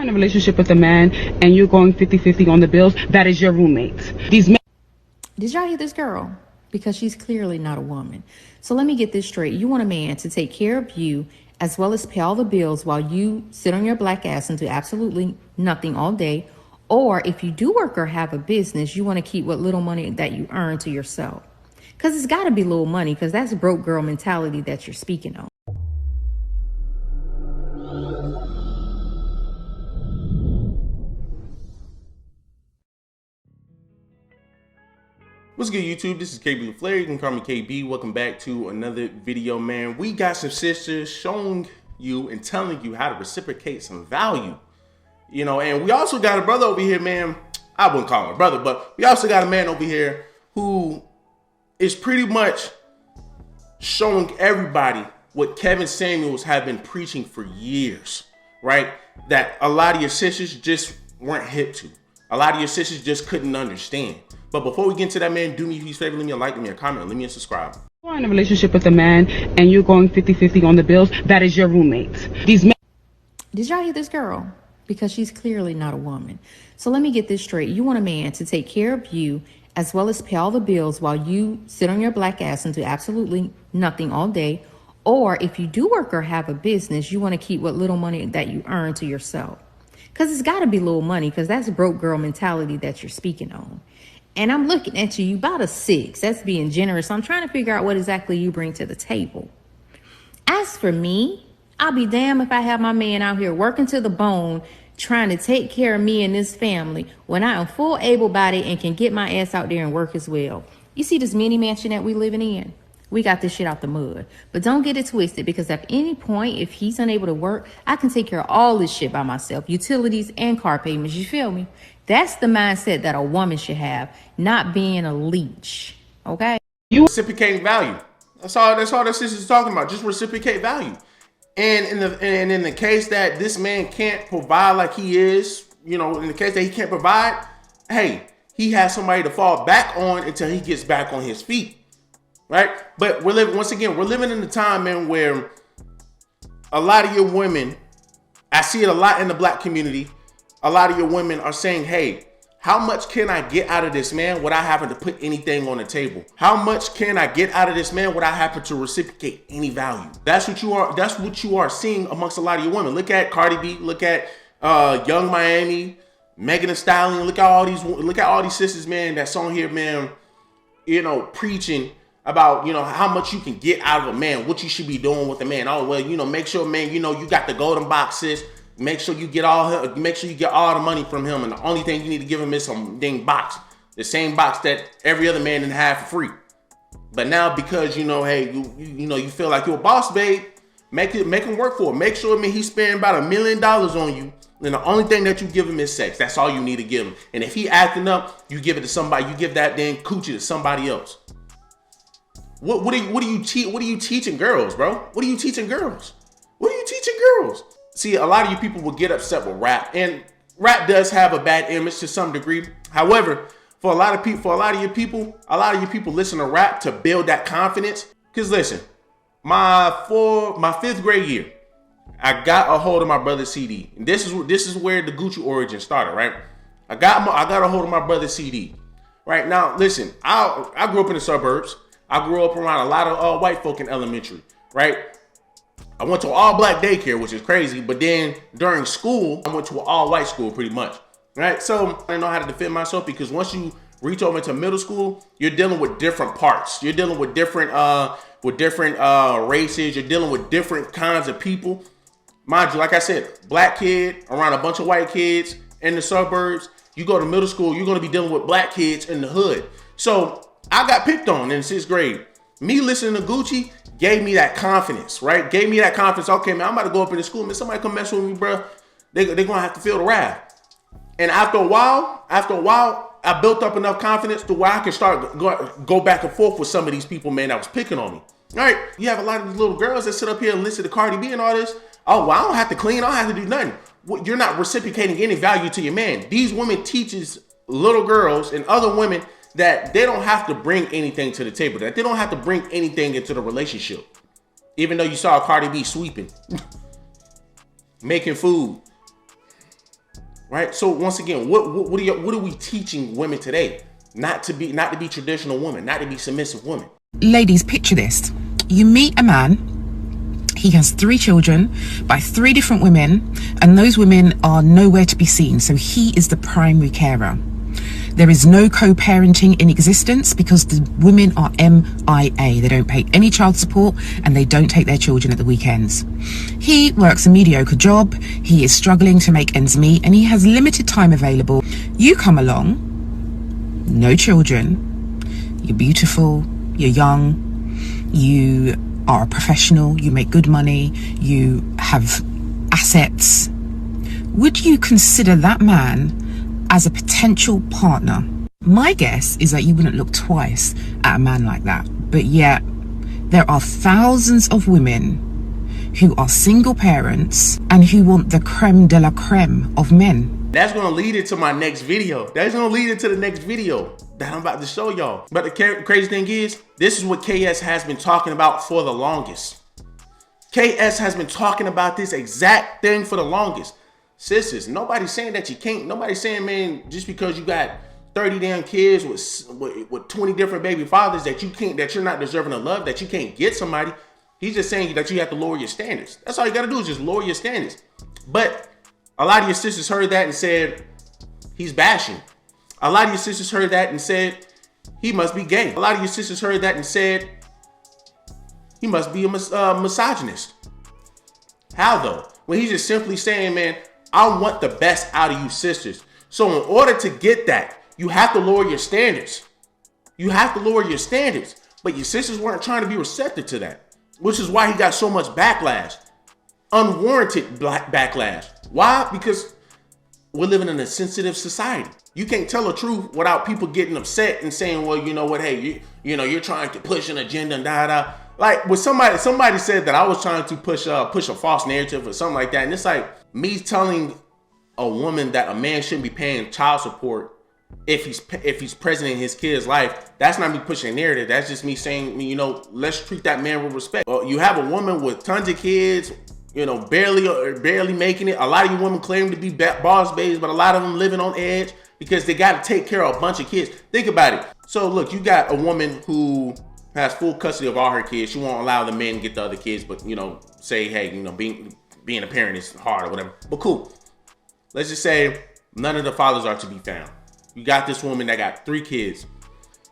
in a relationship with a man and you're going 50-50 on the bills, that is your roommate. These men. Did y'all hear this girl? Because she's clearly not a woman. So let me get this straight. You want a man to take care of you as well as pay all the bills while you sit on your black ass and do absolutely nothing all day. Or if you do work or have a business, you want to keep what little money that you earn to yourself. Because it's got to be little money, because that's broke girl mentality that you're speaking on. What's good, YouTube? This is KB LaFleur. You can call me KB. Welcome back to another video, man. We got some sisters showing you and telling you how to reciprocate some value. You know, and we also got a brother over here, man. I wouldn't call him a brother, but we also got a man over here who is pretty much showing everybody what Kevin Samuels have been preaching for years, right? That a lot of your sisters just weren't hip to. A lot of your sisters just couldn't understand. But before we get into that, man, do me a huge favor, leave me a like, leave me a comment, leave me a subscribe. You're in a relationship with a man and you're going 50-50 on the bills, that is your roommate. These men. Did y'all hear this girl? Because she's clearly not a woman. So let me get this straight. You want a man to take care of you as well as pay all the bills while you sit on your black ass and do absolutely nothing all day. Or if you do work or have a business, you want to keep what little money that you earn to yourself. Because it's got to be little money, because that's broke girl mentality that you're speaking on. And I'm looking at you about a 6. That's being generous. So I'm trying to figure out what exactly you bring to the table. As for me, I'll be damned if I have my man out here working to the bone, trying to take care of me and this family when I am full able-bodied and can get my ass out there and work as well. You see this mini mansion that we living in? We got this shit out the mud. But don't get it twisted, because at any point, if he's unable to work, I can take care of all this shit by myself. Utilities and car payments, you feel me? That's the mindset that a woman should have, not being a leech, okay? You reciprocating value. That's all the sisters talking about. Just reciprocate value. And in the case that this man can't provide like he is, you know, in the case that he can't provide, hey, he has somebody to fall back on until he gets back on his feet, right? But we're living in a time, man, where a lot of your women, I see it a lot in the black community, a lot of your women are saying, hey, how much can I get out of this man without having to put anything on the table? How much can I get out of this man without having to reciprocate any value? That's what you are seeing amongst a lot of your women. Look at Cardi B, look at Young Miami, Megan Thee Stallion, look at all these sisters, man, that's on here, man, you know, preaching about, you know, how much you can get out of a man, what you should be doing with a man. Oh, well, you know, make sure, man, you know, you got the golden boxes. Make sure you get all the money from him, and the only thing you need to give him is some dang box, the same box that every other man didn't have for free. But now, because you know, hey, you know, you feel like you're a boss, babe, make him work for it. Make sure, I mean, he's spending about $1 million on you, and the only thing that you give him is sex. That's all you need to give him. And if he acting up, you give it to somebody. You give that dang coochie to somebody else. What are you teaching girls, bro? What are you teaching girls? What are you teaching girls? See, a lot of you people will get upset with rap, and rap does have a bad image to some degree. However, for a lot of your people listen to rap to build that confidence. Cause listen, my 5th grade year, I got a hold of my brother's CD. And this is where the Gucci origin started, right? I got a hold of my brother's CD. Right now, listen, I grew up in the suburbs. I grew up around a lot of white folk in elementary, right? I went to an all-black daycare, which is crazy, but then during school, I went to an all-white school pretty much, right? So I didn't know how to defend myself, because once you reach over into middle school, you're dealing with different parts. You're dealing with different races. You're dealing with different kinds of people. Mind you, like I said, black kid around a bunch of white kids in the suburbs. You go to middle school, you're going to be dealing with black kids in the hood. So I got picked on in 6th grade. Me listening to Gucci gave me that confidence, right? Gave me that confidence. Okay, man, I'm about to go up in the school, man. Somebody come mess with me, bro. They're going to have to feel the wrath. And after a while, I built up enough confidence to where I can start go back and forth with some of these people, man, that was picking on me. All right, you have a lot of these little girls that sit up here and listen to Cardi B and all this. Oh, well, I don't have to clean. I don't have to do nothing. You're not reciprocating any value to your man. These women teaches little girls and other women that they don't have to bring anything to the table, that they don't have to bring anything into the relationship. Even though you saw Cardi B sweeping, making food, right? So once again, what are we teaching women today? Not to be traditional women, not to be submissive women. Ladies, picture this. You meet a man, he has 3 children by 3 different women, and those women are nowhere to be seen. So he is the primary carer. There is no co-parenting in existence because the women are MIA. They don't pay any child support and they don't take their children at the weekends. He works a mediocre job. He is struggling to make ends meet and he has limited time available. You come along, no children, you're beautiful, you're young, you are a professional, you make good money, you have assets. Would you consider that man as a potential partner? My guess is that you wouldn't look twice at a man like that. But yet, there are thousands of women who are single parents and who want the creme de la creme of men. That's going to lead into my next video. That's going to lead into the next video that I'm about to show y'all. But the crazy thing is, this is what KS has been talking about for the longest. KS has been talking about this exact thing for the longest. Sisters, nobody's saying that you can't. Nobody's saying, man, just because you got 30 damn kids with 20 different baby fathers that you can't, that you're not deserving of love, that you can't get somebody. He's just saying that you have to lower your standards. That's all you got to do is just lower your standards. But a lot of your sisters heard that and said, he's bashing. A lot of your sisters heard that and said, he must be gay. A lot of your sisters heard that and said, he must be a misogynist. How though? Well, he's just simply saying, man, I want the best out of you sisters. So in order to get that, you have to lower your standards. You have to lower your standards. But your sisters weren't trying to be receptive to that, which is why he got so much backlash. Unwarranted backlash. Why? Because we're living in a sensitive society. You can't tell the truth without people getting upset and saying, well, you know what, hey, you know, you're trying to push an agenda and da. Like with somebody said that I was trying to push a false narrative or something like that. And it's like me telling a woman that a man shouldn't be paying child support if he's present in his kid's life. That's not me pushing a narrative. That's just me saying, you know, let's treat that man with respect. Well, you have a woman with tons of kids, you know, barely making it. A lot of you women claim to be boss babes, but a lot of them living on edge because they got to take care of a bunch of kids. Think about it. So look, you got a woman who has full custody of all her kids. She won't allow the men to get the other kids, but, you know, say, hey, you know, being a parent is hard or whatever. But cool. Let's just say none of the fathers are to be found. You got this woman that got 3 kids.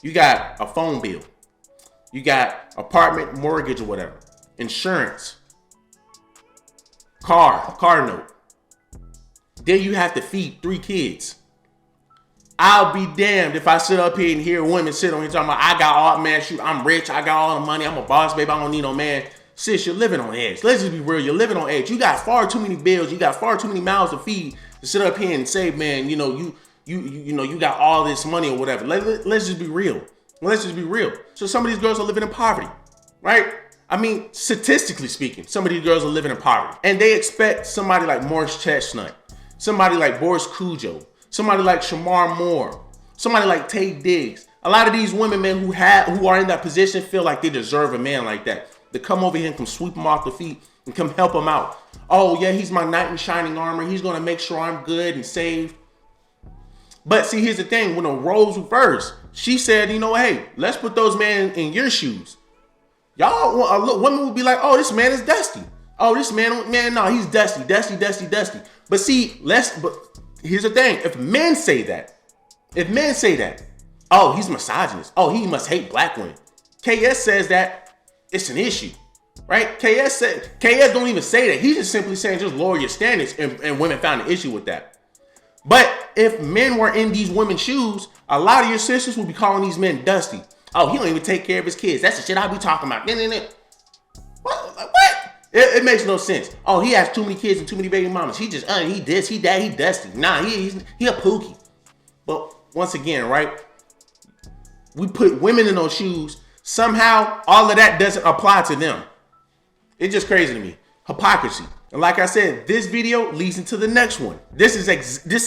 You got a phone bill. You got apartment mortgage or whatever. Insurance. Car note. Then you have to feed 3 kids. I'll be damned if I sit up here and hear women sit on here talking about, I got all, man, shoot, I'm rich, I got all the money, I'm a boss, babe, I don't need no man. Sis, you're living on edge. Let's just be real, you're living on edge. You got far too many bills, you got far too many mouths to feed to sit up here and say, man, you know, you know, you got all this money or whatever. Let's just be real. Let's just be real. So some of these girls are living in poverty, right? I mean, statistically speaking, some of these girls are living in poverty. And they expect somebody like Morris Chestnut, somebody like Boris Cujo, somebody like Shamar Moore, somebody like Tay Diggs. A lot of these women, man, who are in that position feel like they deserve a man like that. To come over here and come sweep them off the feet and come help them out. Oh, yeah, he's my knight in shining armor. He's going to make sure I'm good and saved. But see, here's the thing. When the roles reversed, she said, you know, hey, let's put those men in your shoes. Y'all, women would be like, oh, this man is dusty. Oh, this man, no, he's dusty. But see, but here's the thing. If men say that, oh, he's misogynist. Oh, he must hate black women. KS says that it's an issue, right? KS don't even say that. He's just simply saying just lower your standards, and women found an issue with that. But if men were in these women's shoes, a lot of your sisters would be calling these men dusty. Oh, he don't even take care of his kids. That's the shit I be talking about. What? It makes no sense. Oh, he has too many kids and too many baby mamas. He just, he this, he that, he dusty. Nah, he a pookie. But once again, right? We put women in those shoes. Somehow, all of that doesn't apply to them. It's just crazy to me. Hypocrisy. And like I said, this video leads into the next one. This is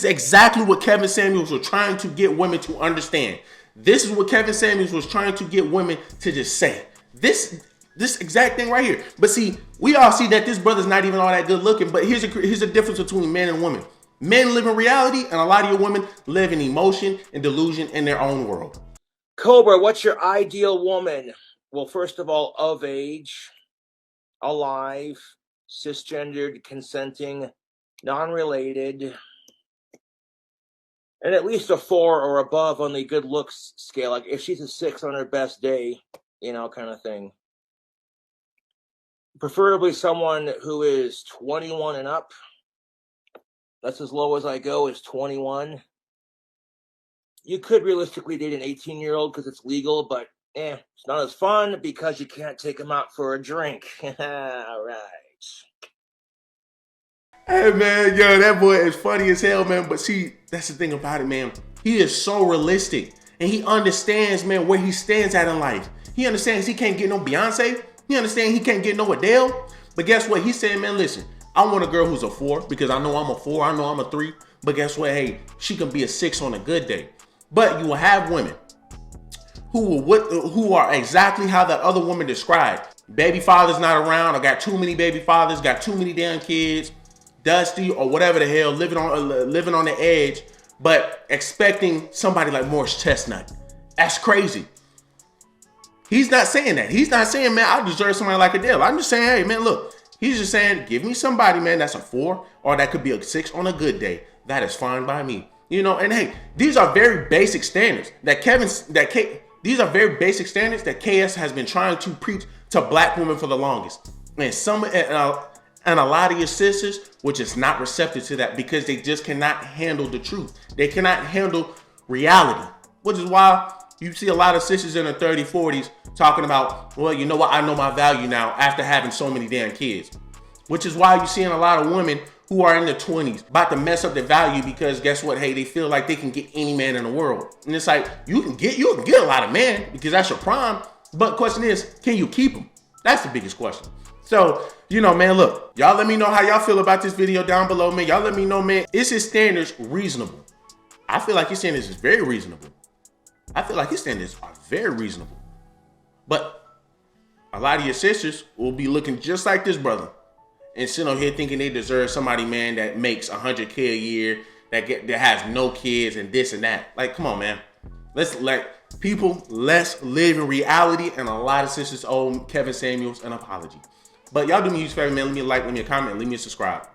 exactly what Kevin Samuels was trying to get women to understand. This is what Kevin Samuels was trying to get women to just say. This exact thing right here. But see, we all see that this brother's not even all that good looking. But here's a difference between man and woman. Men live in reality, and a lot of your women live in emotion and delusion in their own world. Cobra, what's your ideal woman? Well, first of all, of age, alive, cisgendered, consenting, non-related, and at least a 4 or above on the good looks scale. Like if she's a 6 on her best day, you know, kind of thing. Preferably someone who is 21 and up. That's as low as I go, is 21. You could realistically date an 18-year-old because it's legal, but it's not as fun because you can't take them out for a drink. All right. Hey, man, yo, that boy is funny as hell, man. But see, that's the thing about it, man. He is so realistic, and he understands, man, where he stands at in life. He understands he can't get no Beyonce. He understands he can't get no Adele. But guess what? He said, man, listen, I want a girl who's a 4 because I know I'm a 4. I know I'm a 3. But guess what? Hey, she can be a 6 on a good day. But you will have women who are exactly how that other woman described. Baby father's not around. I got too many baby fathers. Got too many damn kids. Dusty or whatever the hell, living on the edge, but expecting somebody like Morris Chestnut. That's crazy. He's not saying that. He's not saying, man, I deserve somebody like Adele. I'm just saying, hey, man, look. He's just saying, give me somebody, man, that's a 4, or that could be a 6 on a good day. That is fine by me. You know, and hey, these are very basic standards that these are very basic standards that KS has been trying to preach to black women for the longest. And a lot of your sisters, which is not receptive to that because they just cannot handle the truth. They cannot handle reality, which is why you see a lot of sisters in their 30s, 40s talking about, well, you know what? I know my value now after having so many damn kids, which is why you're seeing a lot of women who are in their 20s about to mess up their value because guess what? Hey, they feel like they can get any man in the world. And it's like, you can get a lot of men because that's your prime. But the question is, can you keep them? That's the biggest question. So, you know, man, look, y'all let me know how y'all feel about this video down below, man. Y'all let me know, man, is his standards reasonable? I feel like his standards is very reasonable. I feel like his standards are very reasonable. But a lot of your sisters will be looking just like this brother and sitting on here thinking they deserve somebody, man, that makes $100K a year, that has no kids and this and that. Like, come on, man. Let's live in reality. And a lot of sisters owe Kevin Samuels an apology. But y'all do me a huge favor, man. Leave me a like, leave me a comment, and leave me a subscribe.